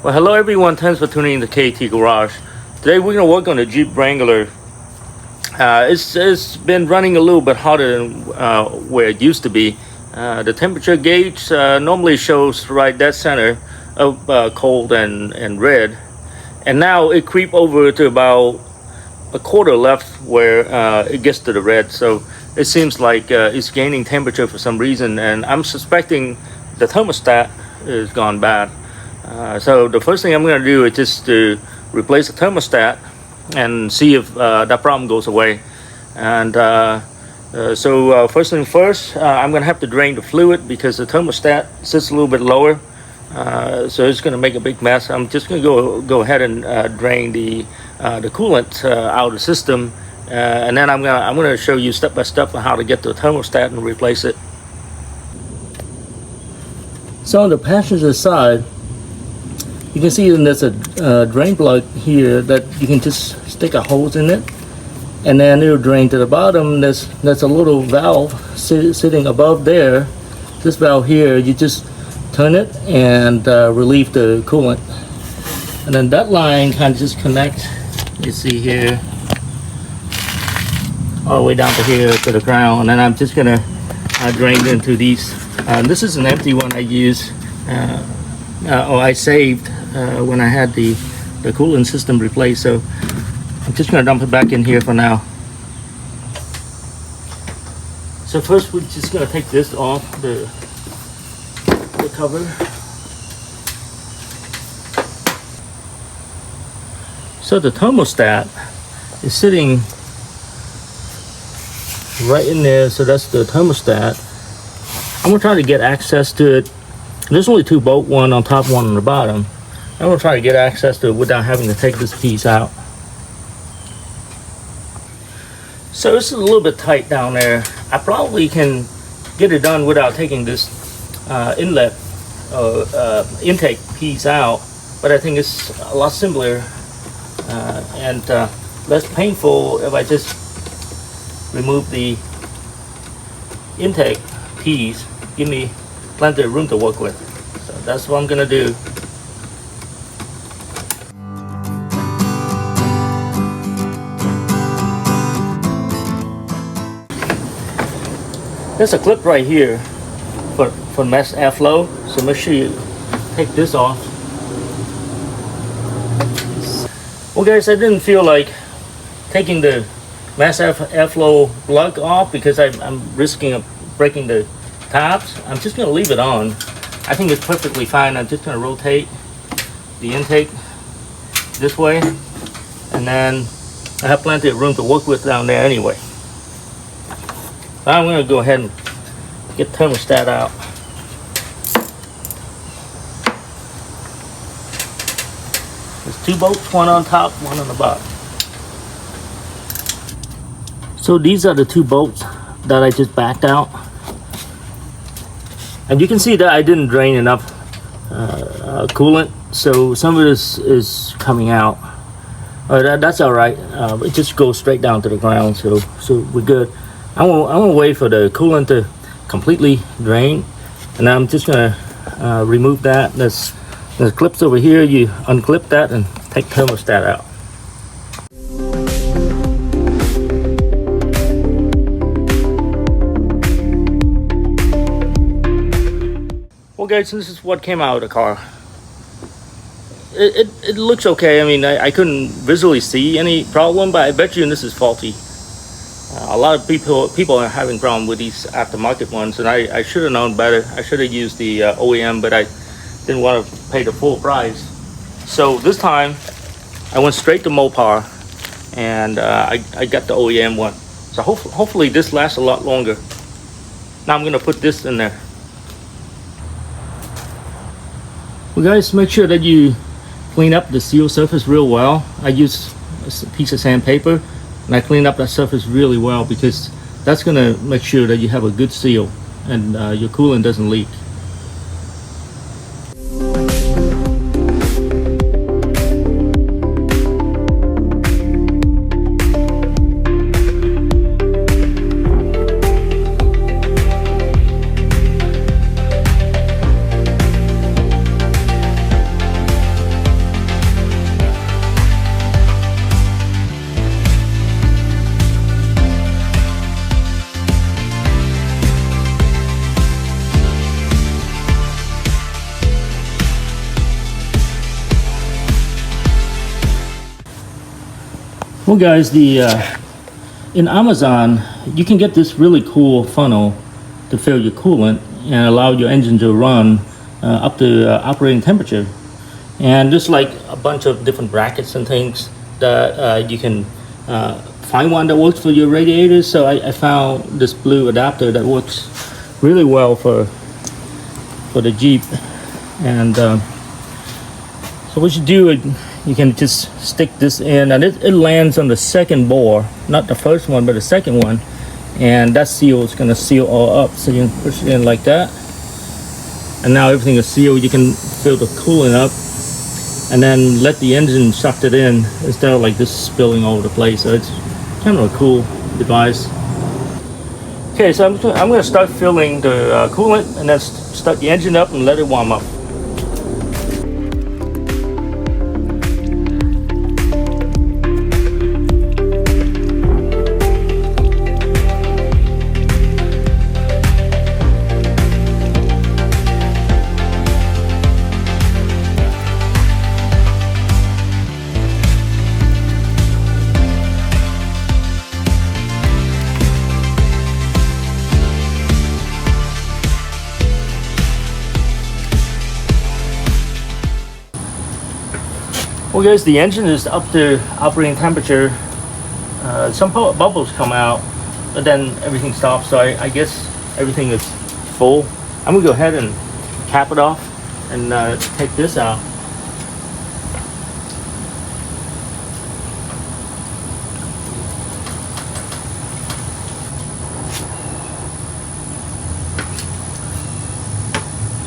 Well, hello everyone. Thanks for tuning in to KT Garage. Today we're going to work on the Jeep Wrangler. It's been running a little bit hotter than where it used to be. The temperature gauge normally shows right dead center of cold and red, and now it creep over to about a quarter left where it gets to the red. So it seems like it's gaining temperature for some reason, and I'm suspecting the thermostat is gone bad. So the first thing I'm going to do is just to replace the thermostat and see if that problem goes away. And so first thing first, I'm going to have to drain the fluid because the thermostat sits a little bit lower. So it's going to make a big mess. I'm just going to go ahead and drain the coolant out of the system, and then I'm going to show you step by step on how to get the thermostat and replace it. So on the passenger side, you can see there's a drain plug here that you can just stick a hose in it, and then it'll drain to the bottom. There's a little valve sitting above there. This valve here, you just turn it and relieve the coolant, and then that line kind of just connects. You see here, all the way down to here to the ground, and then I'm just gonna drain into these. This is an empty one I use, or I saved when I had the coolant system replaced. So I'm just gonna dump it back in here for now. So first we're just gonna take this off the cover. So the thermostat is sitting right in there. So that's the thermostat. I'm gonna try to get access to it. There's only two bolts, one on top, one on the bottom. I'm gonna try to get access to it without having to take this piece out. So this is a little bit tight down there. I probably can get it done without taking this inlet intake piece out, but I think it's a lot simpler and less painful if I just remove the intake piece. Give me plenty of room to work with. So that's what I'm gonna do. There's a clip right here for mass airflow, so make sure you take this off. Well guys, I didn't feel like taking the mass airflow plug off because I'm risking breaking the tabs. I'm just going to leave it on. I think it's perfectly fine. I'm just going to rotate the intake this way, and then I have plenty of room to work with down there anyway. I'm going to go ahead and get thermostat out. There's two bolts, one on top, one on the bottom. So these are the two bolts that I just backed out. And you can see that I didn't drain enough coolant, so some of this is coming out. That's all right. It just goes straight down to the ground, so we're good. I won't wait for the coolant to completely drain, and I'm just gonna remove that. There's clips over here. You unclip that and take thermostat out. Well guys, this is what came out of the car. It looks okay. I mean, I couldn't visually see any problem, but I bet you this is faulty. A lot of people are having problem with these aftermarket ones, and I should have known better. I should have used the OEM, but I didn't want to pay the full price. So this time I went straight to MOPAR, and I got the OEM one. So hopefully this lasts a lot longer. Now I'm gonna put this in there. Well guys, make sure that you clean up the seal surface real well. I use a piece of sandpaper and I clean up that surface really well, because that's gonna make sure that you have a good seal and your coolant doesn't leak. Well, guys, in Amazon, you can get this really cool funnel to fill your coolant and allow your engine to run up to operating temperature. And just like a bunch of different brackets and things that you can find one that works for your radiators. So I found this blue adapter that works really well for the Jeep. And so what you do, you can just stick this in, and it lands on the second bore, not the first one but the second one, and that seal is going to seal all up. So you can push it in like that, and now everything is sealed. You can fill the coolant up and then let the engine suck it in instead of like this spilling all over the place. So it's kind of a cool device. Okay, so I'm going to start filling the coolant and then start the engine up and let it warm up. Well, guys, the engine is up to operating temperature. Some bubbles come out, but then everything stops. So I guess everything is full. I'm gonna go ahead and cap it off and take this out.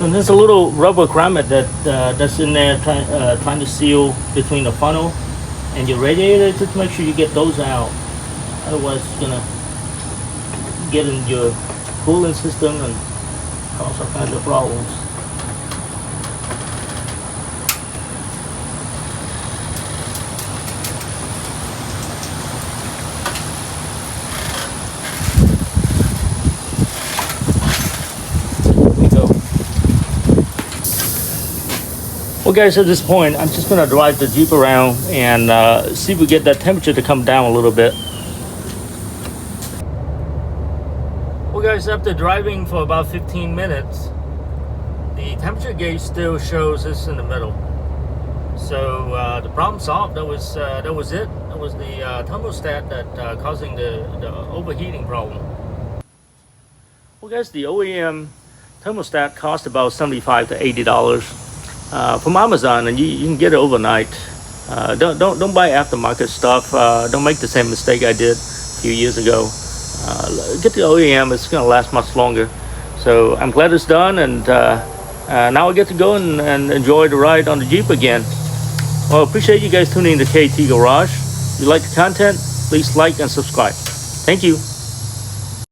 And there's a little rubber grommet that's in there trying to seal between the funnel and your radiator. Just make sure you get those out. Otherwise, it's gonna get in your cooling system and cause all kinds of problems. Well, guys, at this point, I'm just going to drive the Jeep around and see if we get that temperature to come down a little bit. Well, guys, after driving for about 15 minutes, the temperature gauge still shows this in the middle. So the problem solved. That was it. That was the thermostat that causing the overheating problem. Well, guys, the OEM thermostat cost about $75 to $80. From Amazon, and you can get it overnight. Don't buy aftermarket stuff. Don't make the same mistake I did a few years ago. Get the OEM; it's going to last much longer. So I'm glad it's done, and now I get to go and enjoy the ride on the Jeep again. Well, appreciate you guys tuning in to KT Garage. If you like the content, please like and subscribe. Thank you.